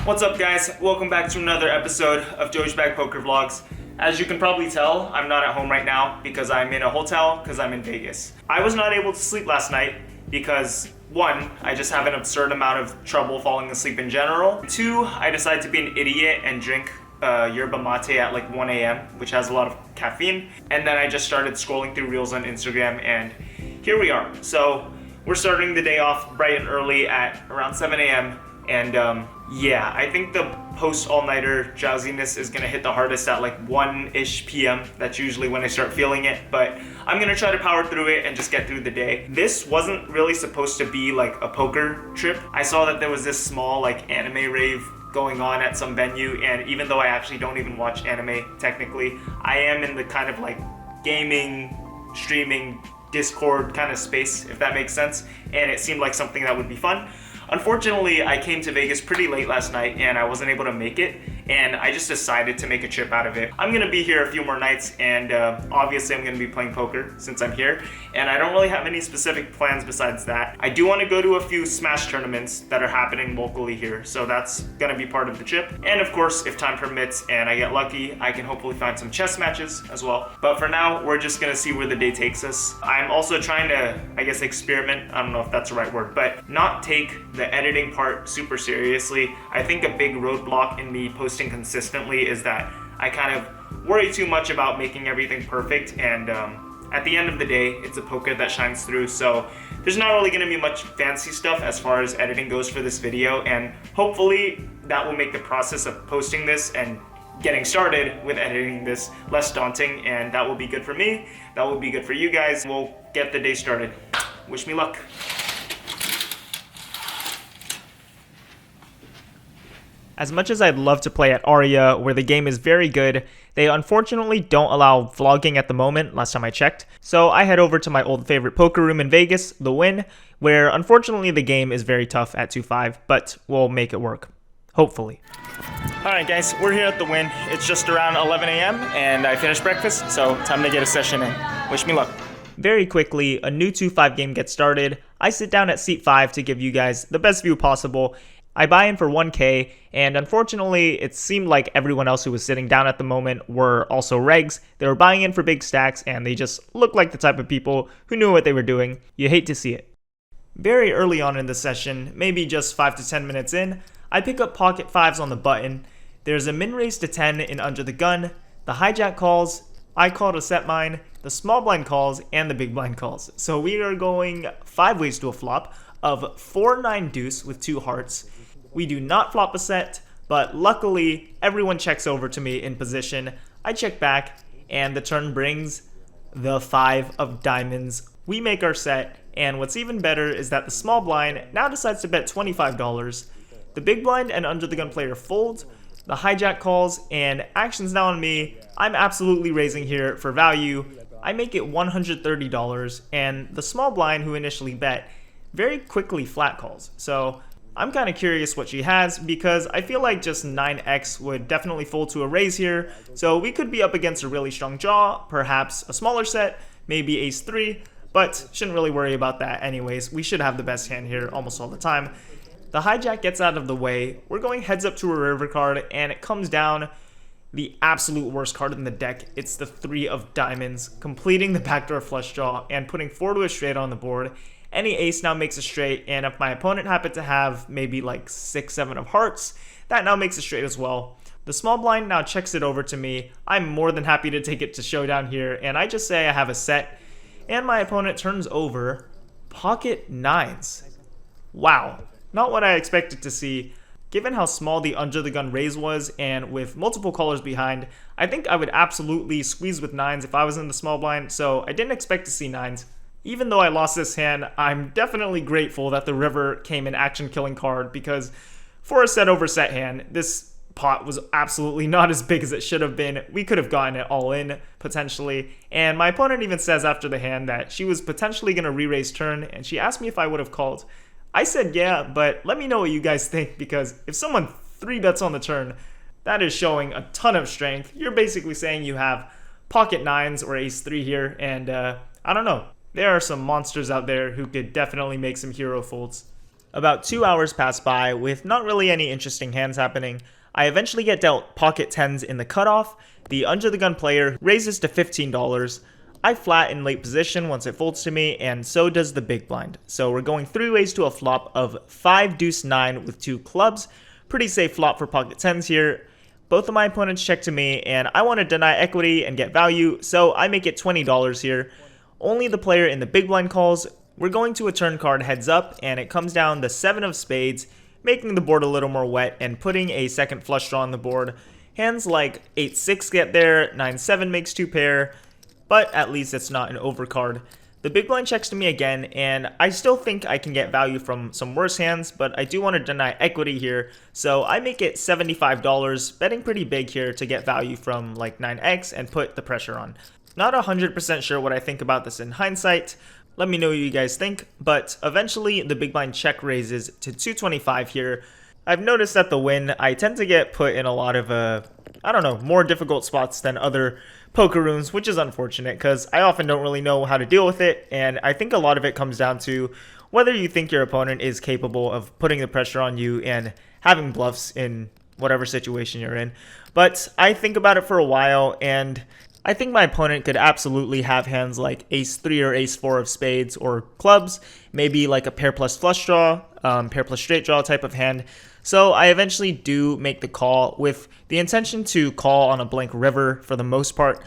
What's up, guys? Welcome back to another episode of Douchebag Poker Vlogs. As you can probably tell, I'm not at home right now because I'm in a hotel because I'm in Vegas. I was not able to sleep last night because, one, I just have an absurd amount of trouble falling asleep in general. Two, I decided to be an idiot and drink yerba mate at like 1 a.m., which has a lot of caffeine. And then I just started scrolling through Reels on Instagram, and here we are. So we're starting the day off bright and early at around 7 a.m. And yeah, I think the post all-nighter drowsiness is gonna hit the hardest at like 1-ish p.m. That's usually when I start feeling it, but I'm gonna try to power through it and just get through the day. This wasn't really supposed to be like a poker trip. I saw that there was this small like anime rave going on at some venue, and even though I actually don't even watch anime technically, I am in the kind of like gaming, streaming, Discord kind of space, if that makes sense, and it seemed like something that would be fun. Unfortunately, I came to Vegas pretty late last night and I wasn't able to make it, and I just decided to make a trip out of it. I'm gonna be here a few more nights, and obviously I'm gonna be playing poker since I'm here, and I don't really have any specific plans besides that. I do want to go to a few Smash tournaments that are happening locally here, so that's gonna be part of the trip. And of course, if time permits and I get lucky, I can hopefully find some chess matches as well. But for now, we're just gonna see where the day takes us. I'm also trying to, I guess, experiment, I don't know if that's the right word, but not take the editing part super seriously. I think a big roadblock in me posting consistently is that I kind of worry too much about making everything perfect, and at the end of the day, it's a poker that shines through, so there's not really going to be much fancy stuff as far as editing goes for this video, and hopefully that will make the process of posting this and getting started with editing this less daunting, and that will be good for me, that will be good for you guys. We'll get the day started. Wish me luck. As much as I'd love to play at Aria, where the game is very good, they unfortunately don't allow vlogging at the moment, last time I checked. So I head over to my old favorite poker room in Vegas, the Wynn, where unfortunately the game is very tough at 2-5, but we'll make it work. Hopefully. Alright guys, we're here at the Wynn. It's just around 11 a.m. and I finished breakfast, so time to get a session in. Wish me luck. Very quickly, a new 2-5 game gets started. I sit down at seat 5 to give you guys the best view possible. I buy in for 1K, and unfortunately, it seemed like everyone else who was sitting down at the moment were also regs. They were buying in for big stacks, and they just looked like the type of people who knew what they were doing. You hate to see it. Very early on in the session, maybe just 5 to 10 minutes in, I pick up pocket 5s on the button. There's a min raise to 10 in under the gun, the hijack calls, I call to set mine, the small blind calls, and the big blind calls. So we are going 5 ways to a flop of 4-9 deuce with 2 hearts. We do not flop a set, but luckily everyone checks over to me in position. I check back, and the turn brings the 5 of diamonds. We make our set, and what's even better is that the small blind now decides to bet $25. The big blind and under the gun player fold, the hijack calls, and action's now on me. I'm absolutely raising here for value. I make it $130, and the small blind who initially bet very quickly flat calls. So I'm kind of curious what she has, because I feel like just 9x would definitely fold to a raise here, so we could be up against a really strong draw, perhaps a smaller set, maybe ace-3, but shouldn't really worry about that anyways. We should have the best hand here almost all the time. The hijack gets out of the way, we're going heads up to a river card, and it comes down the absolute worst card in the deck. It's the 3 of diamonds, completing the backdoor flush draw and putting 4 to a straight on the board. Any ace now makes a straight, and if my opponent happened to have maybe like 6-7 of hearts, that now makes a straight as well. The small blind now checks it over to me. I'm more than happy to take it to showdown here, and I just say I have a set, and my opponent turns over pocket 9s. Wow, not what I expected to see. Given how small the under the gun raise was, and with multiple callers behind, I think I would absolutely squeeze with 9s if I was in the small blind, so I didn't expect to see 9s. Even though I lost this hand, I'm definitely grateful that the river came an action killing card, because for a set over set hand, this pot was absolutely not as big as it should have been. We could have gotten it all in, potentially. And my opponent even says after the hand that she was potentially going to re-raise turn, and she asked me if I would have called. I said yeah, but let me know what you guys think, because if someone 3-bets on the turn, that is showing a ton of strength. You're basically saying you have pocket 9s or ace-3 here, and I don't know. There are some monsters out there who could definitely make some hero folds. About 2 hours pass by with not really any interesting hands happening. I eventually get dealt pocket 10s in the cutoff. The under the gun player raises to $15. I flat in late position once it folds to me, and so does the big blind. So we're going 3 ways to a flop of 5 deuce 9 with 2 clubs. Pretty safe flop for pocket 10s here. Both of my opponents check to me, and I want to deny equity and get value, so I make it $20 here. Only the player in the big blind calls. We're going to a turn card heads up, and it comes down the 7 of spades, making the board a little more wet and putting a second flush draw on the board. Hands like 8-6 get there, 9-7 makes 2 pair, but at least it's not an overcard. The big blind checks to me again, and I still think I can get value from some worse hands, but I do want to deny equity here, so I make it $75, betting pretty big here to get value from like 9x and put the pressure on. Not 100% sure what I think about this in hindsight. Let me know what you guys think, but eventually the big blind check raises to 225 here. I've noticed at the Wynn, I tend to get put in a lot of, I don't know, more difficult spots than other poker rooms, which is unfortunate because I often don't really know how to deal with it, and I think a lot of it comes down to whether you think your opponent is capable of putting the pressure on you and having bluffs in whatever situation you're in. But I think about it for a while, and I think my opponent could absolutely have hands like ace-3 or ace-4 of spades or clubs, maybe like a pair plus flush draw, pair plus straight draw type of hand. So I eventually do make the call with the intention to call on a blank river for the most part.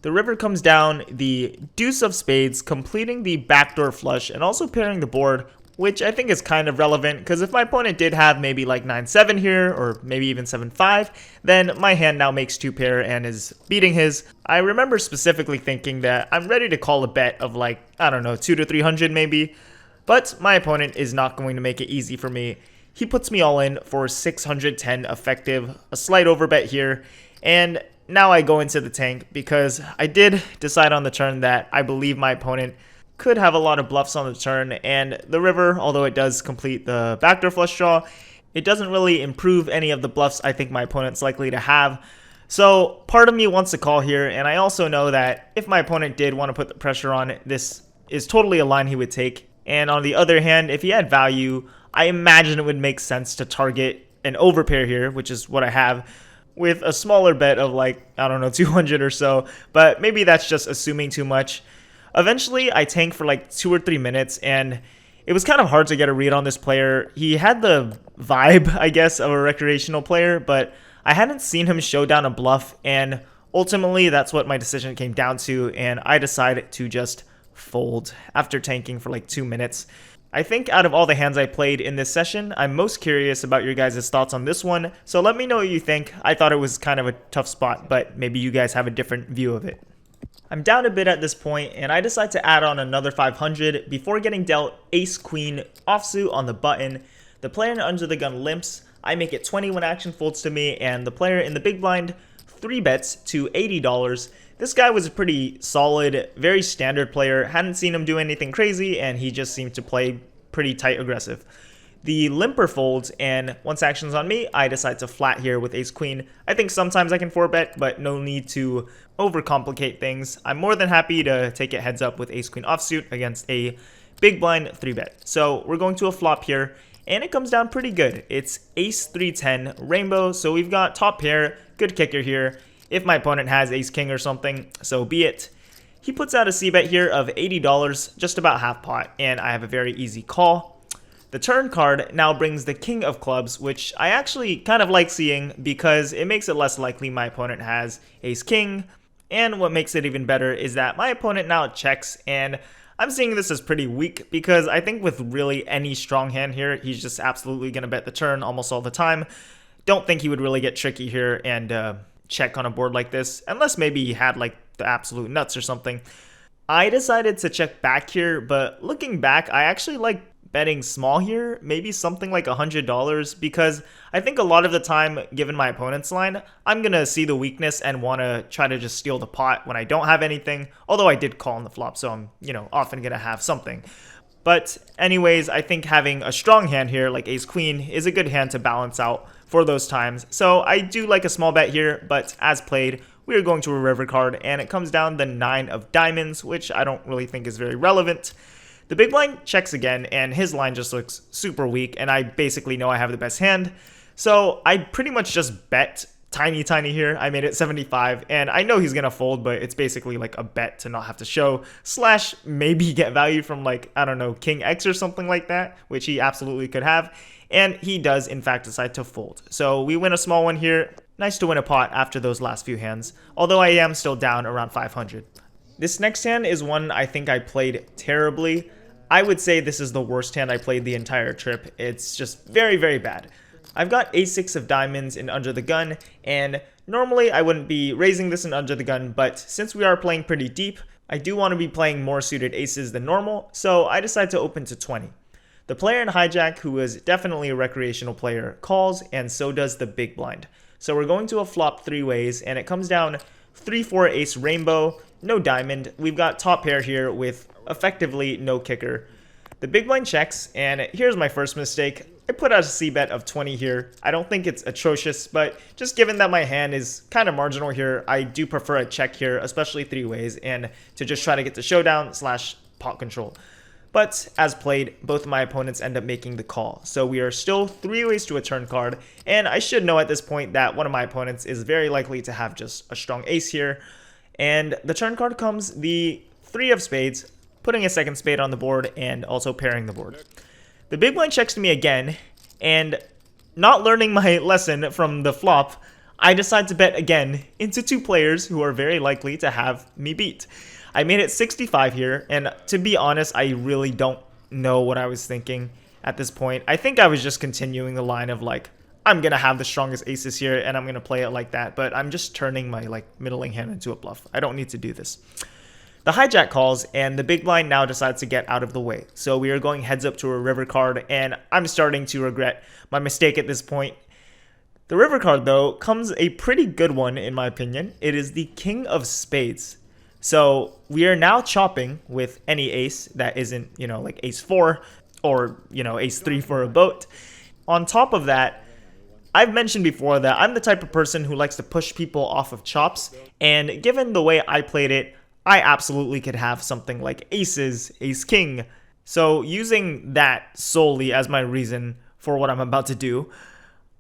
The river comes down the deuce of spades, completing the backdoor flush and also pairing the board, which I think is kind of relevant because if my opponent did have maybe like 9-7 here or maybe even 7-5, then my hand now makes 2 pair and is beating his. I remember specifically thinking that I'm ready to call a bet of like, I don't know, 200 to 300 maybe, but my opponent is not going to make it easy for me. He puts me all in for 610 effective, a slight overbet here, and now I go into the tank because I did decide on the turn that I believe my opponent could have a lot of bluffs on the turn, and the river, although it does complete the backdoor flush draw, it doesn't really improve any of the bluffs I think my opponent's likely to have. So part of me wants to call here, and I also know that if my opponent did want to put the pressure on, this is totally a line he would take. And on the other hand, if he had value, I imagine it would make sense to target an overpair here, which is what I have, with a smaller bet of like, I don't know, 200 or so, but maybe that's just assuming too much. Eventually, I tanked for like 2 or 3 minutes, and it was kind of hard to get a read on this player. He had the vibe, I guess, of a recreational player, but I hadn't seen him show down a bluff, and ultimately, that's what my decision came down to, and I decided to just fold after tanking for like 2 minutes. I think out of all the hands I played in this session, I'm most curious about your guys' thoughts on this one, so let me know what you think. I thought it was kind of a tough spot, but maybe you guys have a different view of it. I'm down a bit at this point, and I decide to add on another 500 before getting dealt ace-queen offsuit on the button. The player under the gun limps. I make it 20 when action folds to me, and the player in the big blind 3-bets to $80. This guy was a pretty solid, very standard player. Hadn't seen him do anything crazy, and he just seemed to play pretty tight aggressive. The limper folds, and once action's on me, I decide to flat here with ace-queen. I think sometimes I can 4-bet, but no need to overcomplicate things. I'm more than happy to take it heads up with ace-queen offsuit against a big blind 3-bet. So we're going to a flop here, and it comes down pretty good. It's ace-3-10 rainbow, so we've got top pair, good kicker here. If my opponent has ace-king or something, so be it. He puts out a c-bet here of $80, just about half pot, and I have a very easy call. The turn card now brings the king of clubs, which I actually kind of like seeing because it makes it less likely my opponent has ace-king. And what makes it even better is that my opponent now checks, and I'm seeing this as pretty weak because I think with really any strong hand here, he's just absolutely going to bet the turn almost all the time. Don't think he would really get tricky here and check on a board like this, unless maybe he had like the absolute nuts or something. I decided to check back here, but looking back, I actually like betting small here, maybe something like $100, because I think a lot of the time, given my opponent's line, I'm going to see the weakness and want to try to just steal the pot when I don't have anything, although I did call on the flop, so I'm, often going to have something. But anyways, I think having a strong hand here, like ace-queen, is a good hand to balance out for those times. So I do like a small bet here, but as played, we are going to a river card, and it comes down the 9 of diamonds, which I don't really think is very relevant. The big blind checks again, and his line just looks super weak, and I basically know I have the best hand. So I pretty much just bet tiny here. I made it 75, and I know he's gonna fold, but it's basically like a bet to not have to show, slash maybe get value from, like, I don't know, King X or something like that, which he absolutely could have. And he does in fact decide to fold. So we win a small one here. Nice to win a pot after those last few hands, although I am still down around 500. This next hand is one I think I played terribly. I would say this is the worst hand I played the entire trip. It's just very bad. I've got ace-6 of diamonds in under the gun, and normally I wouldn't be raising this in under the gun, but since we are playing pretty deep, I do want to be playing more suited aces than normal, so I decide to open to 20. The player in hijack, who is definitely a recreational player, calls, and so does the big blind. So we're going to a flop 3 ways, and it comes down 3-4 ace rainbow, no diamond. We've got top pair here with effectively no kicker. The big blind checks, and here's my first mistake. I put out a c-bet of 20 here. I don't think it's atrocious, but just given that my hand is kind of marginal here, I do prefer a check here, especially 3 ways, and to just try to get the showdown slash pot control. But as played, both of my opponents end up making the call. So we are still 3 ways to a turn card, and I should know at this point that one of my opponents is very likely to have just a strong ace here. And the turn card comes the 3 of spades, putting a second spade on the board and also pairing the board. The big blind checks to me again, and not learning my lesson from the flop, I decide to bet again into 2 players who are very likely to have me beat. I made it 65 here, and to be honest, I really don't know what I was thinking at this point. I think I was just continuing the line of, like, I'm going to have the strongest aces here, and I'm going to play it like that, but I'm just turning my, like, middling hand into a bluff. I don't need to do this. The hijack calls, and the big blind now decides to get out of the way. So we are going heads up to a river card, and I'm starting to regret my mistake at this point. The river card, though, comes a pretty good one, in my opinion. It is the king of spades. So we are now chopping with any ace that isn't, like ace 4 or, ace 3 for a boat. On top of that, I've mentioned before that I'm the type of person who likes to push people off of chops. And given the way I played it, I absolutely could have something like aces, ace king. So using that solely as my reason for what I'm about to do,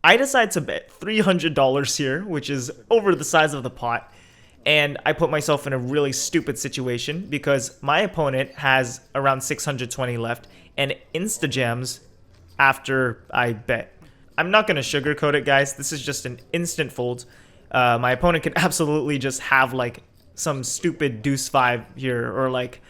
I decide to bet $300 here, which is over the size of the pot. And I put myself in a really stupid situation because my opponent has around 620 left and insta-jams after I bet. I'm not going to sugarcoat it, guys. This is just an instant fold. My opponent could absolutely just have like some stupid deuce 5 here or like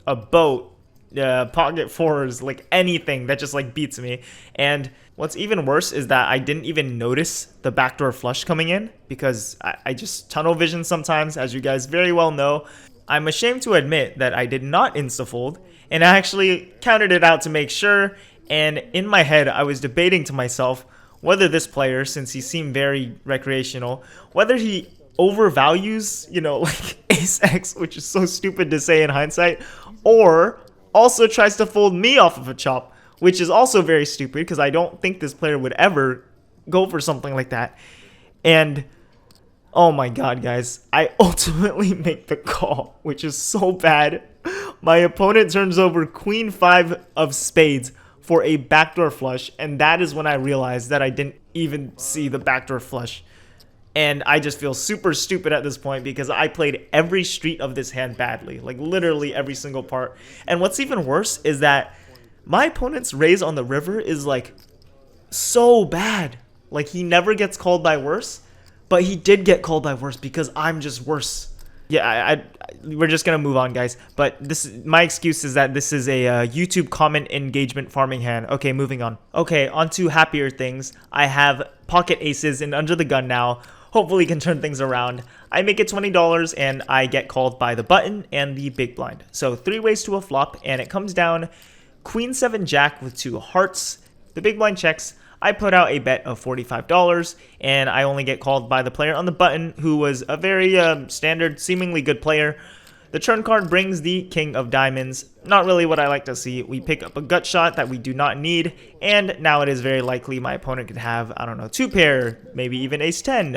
a boat, pocket 4s, like anything that just like beats me. And what's even worse is that I didn't even notice the backdoor flush coming in because I just tunnel vision sometimes, as you guys very well know. I'm ashamed to admit that I did not insta-fold, and I actually counted it out to make sure, and in my head I was debating to myself whether this player, since he seemed very recreational, whether he overvalues, like ace X, which is so stupid to say in hindsight, or also tries to fold me off of a chop, which is also very stupid because I don't think this player would ever go for something like that. And oh my god, guys, I ultimately make the call, which is so bad. My opponent turns over queen 5 of spades for a backdoor flush, and that is when I realized that I didn't even see the backdoor flush. And I just feel super stupid at this point because I played every street of this hand badly, like literally every single part. And what's even worse is that my opponent's raise on the river is like so bad. Like he never gets called by worse, but he did get called by worse because I'm just worse. Yeah, we're just gonna move on, guys. But my excuse is that this is a YouTube comment engagement farming hand. Okay, moving on. Okay, on to happier things. I have pocket aces and under the gun now. Hopefully can turn things around. I make it $20 and I get called by the button and the big blind. So 3 ways to a flop, and it comes down Queen 7 Jack with 2 hearts. The big blind checks. I put out a bet of $45, and I only get called by the player on the button, who was a very standard, seemingly good player. The turn card brings the King of Diamonds. Not really what I like to see. We pick up a gut shot that we do not need, and now it is very likely my opponent could have, I don't know, 2 pair, maybe even ace 10,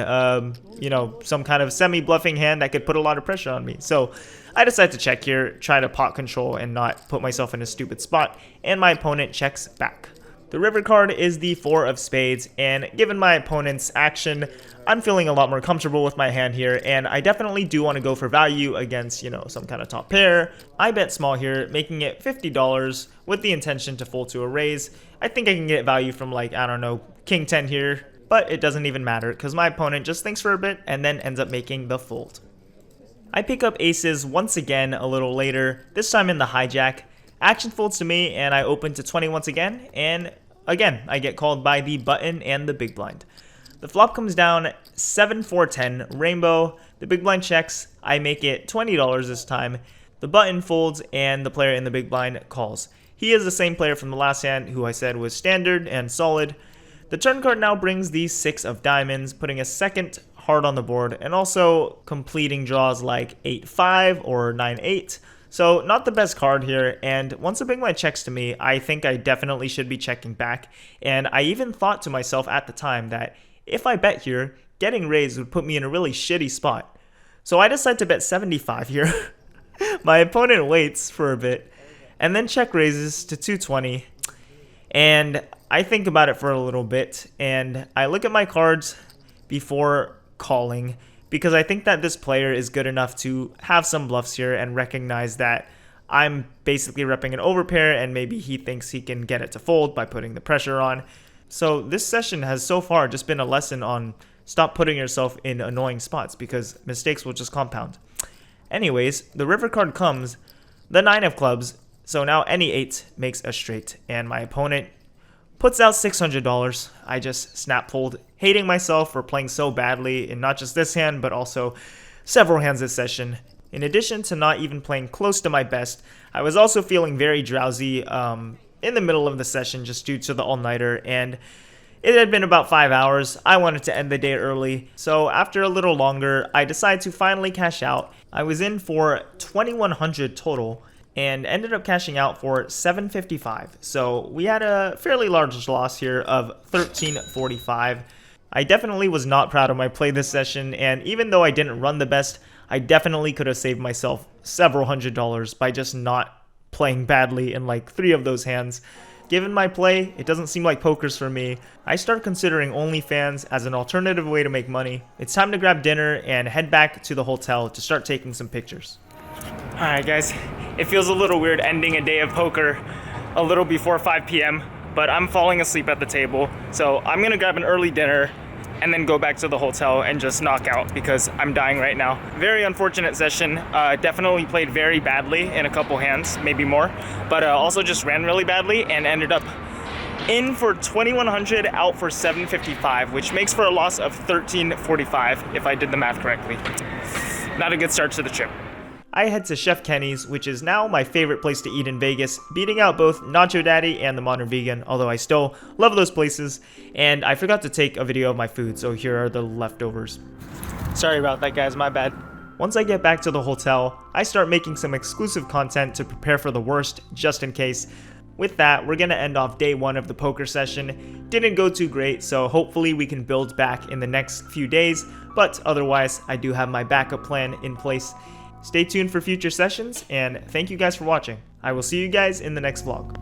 you know, some kind of semi-bluffing hand that could put a lot of pressure on me. So I decide to check here, try to pot control and not put myself in a stupid spot, and my opponent checks back. The river card is the 4 of spades, and given my opponent's action, I'm feeling a lot more comfortable with my hand here, and I definitely do want to go for value against, you know, some kind of top pair. I bet small here, making it $50 with the intention to fold to a raise. I think I can get value from, like, I don't know, king 10 here, but it doesn't even matter because my opponent just thinks for a bit and then ends up making the fold. I pick up aces once again a little later, this time in the hijack. Action folds to me, and I open to 20 once again, and again, I get called by the button and the big blind. The flop comes down 7-4-10 rainbow. The big blind checks. I make it $20 this time. The button folds, and the player in the big blind calls. He is the same player from the last hand, who I said was standard and solid. The turn card now brings the 6 of diamonds, putting a second heart on the board, and also completing draws like 8-5 or 9-8. So not the best card here, and once the big blind checks to me, I think I definitely should be checking back, and I even thought to myself at the time that if I bet here, getting raised would put me in a really shitty spot. So I decide to bet 75 here. My opponent waits for a bit, and then check raises to 220, and I think about it for a little bit, and I look at my cards before calling, because I think that this player is good enough to have some bluffs here and recognize that I'm basically repping an overpair, and maybe he thinks he can get it to fold by putting the pressure on. So this session has so far just been a lesson on stop putting yourself in annoying spots because mistakes will just compound. Anyways, the river card comes, the 9 of clubs, so now any 8 makes a straight, and my opponent puts out $600. I just snap fold, hating myself for playing so badly in not just this hand, but also several hands this session. In addition to not even playing close to my best, I was also feeling very drowsy in the middle of the session just due to the all-nighter, and it had been about 5 hours. I wanted to end the day early, so after a little longer, I decided to finally cash out. I was in for $2,100 total, and ended up cashing out for $755. So we had a fairly large loss here of $1345. I definitely was not proud of my play this session, and even though I didn't run the best, I definitely could have saved myself several $100s by just not playing badly in like 3 of those hands. Given my play, it doesn't seem like poker's for me. I start considering OnlyFans as an alternative way to make money. It's time to grab dinner and head back to the hotel to start taking some pictures. Alright guys, it feels a little weird ending a day of poker a little before 5 p.m., but I'm falling asleep at the table, so I'm gonna grab an early dinner and then go back to the hotel and just knock out because I'm dying right now. Very unfortunate session, definitely played very badly in a couple hands, maybe more, but also just ran really badly and ended up in for $2,100, out for $755, which makes for a loss of $1345 if I did the math correctly. Not a good start to the trip. I head to Chef Kenny's, which is now my favorite place to eat in Vegas, beating out both Nacho Daddy and the Modern Vegan, although I still love those places. And I forgot to take a video of my food, so here are the leftovers. Sorry about that, guys, my bad. Once I get back to the hotel, I start making some exclusive content to prepare for the worst, just in case. With that, we're gonna end off day 1 of the poker session. Didn't go too great, so hopefully we can build back in the next few days, but otherwise, I do have my backup plan in place. Stay tuned for future sessions, and thank you guys for watching. I will see you guys in the next vlog.